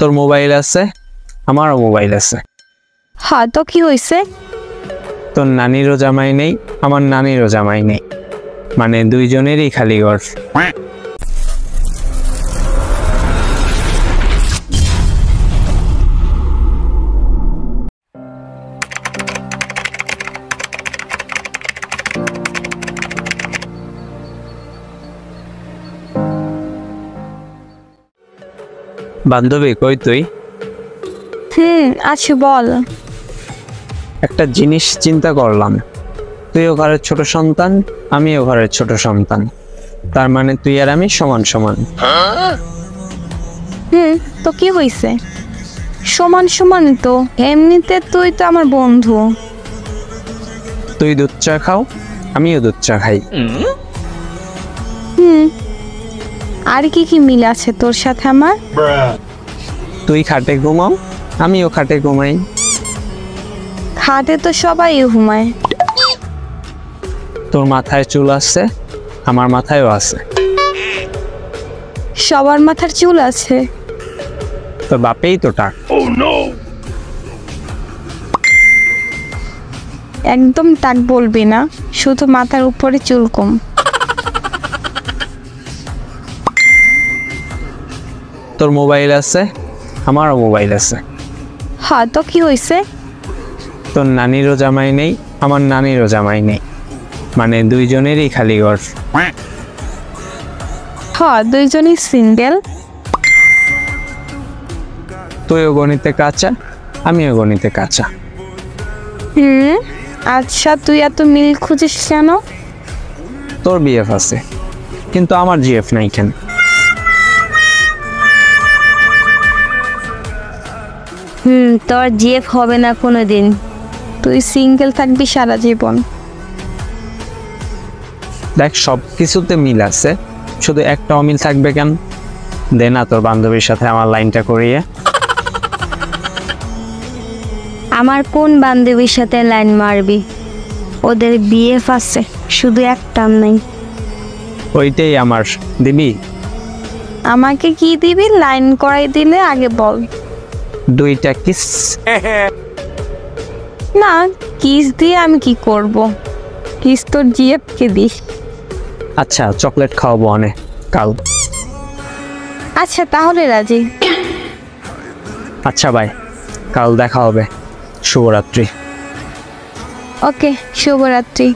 তোর মোবাইল আছে, আমারও মোবাইল আছে। হ্যাঁ, তো কি হয়েছে? তোর নানিরও জামাই নেই, আমার নানিরও জামাই নেই, মানে দুইজনেরই খালি ঘর। বান্ধবী কই তুই? আচ্ছা বল। একটা জিনিস চিন্তা করলাম, তুইও ঘরের ছোট সন্তান, আমিও ঘরের ছোট সন্তান, তার মানে তুই আর আমি সমান সমান। তো কি হয়েছে? সমান সমান তো, এমনিতে তুই তো আমার বন্ধু। তুই দুধ চা খাও, আমিও দুধ চা খাই। আর কি কি মিল আছে তোর সাথে আমার? তুই খাটে ঘুমাও, আমিও খাটে ঘুমাই। খাটে তো সবাই ঘুমায়। তোর মাথায় চুল আছে, আমার মাথায়ও আছে। সবার মাথার চুল আছে। তোর বাপেই তো টাক। একদম টাক বলবি না, শুধু মাথার উপরে চুল কম। তোর মোবাইল আছে, আমারও মোবাইল আছে। হ্যাঁ, তো কি হয়েছে? তোর নানিরও জামাই নেই, আমার নানিরও জামাই নেই, মানে দুইজনেরই খালি ঘর। হ্যাঁ, দুইজনই সিঙ্গেল। তুইও গণিতে কাঁচা, আমিও গণিতে কাঁচা। আচ্ছা, তুই এত মিল খুঁজিস কেন? তোর বিএফ আছে, কিন্তু আমার জিএফ নাই কেন? তোর জিএফ হবে না কোনোদিন। তুই সিঙ্গেল থাকবি সারা জীবন। দেখ, সব কিছুতে মিল আছে, শুধু একটা অমিল থাকবে কেন? দে না তোর বান্ধবীর সাথে আমার লাইনটা করিয়ে। আমার কোন বান্ধবীর সাথে লাইন মারবি? ওদের বিএফ আছে, শুধু একটা নাই। ওইটাই আমার, দিবি? আমাকে কি দিবি? লাইন করাই দিলে আগে বল। দুইটা কিস। না, কিস দিয়ে আমি কি করব? কিস তোর জিএফ কে দিস। আচ্ছা, চকলেট খাওয়াবো অনেক কাল। আচ্ছা, তাহলে রাজি। আচ্ছা ভাই, কাল দেখা হবে। শুভরাত্রি। ওকে, শুভরাত্রি।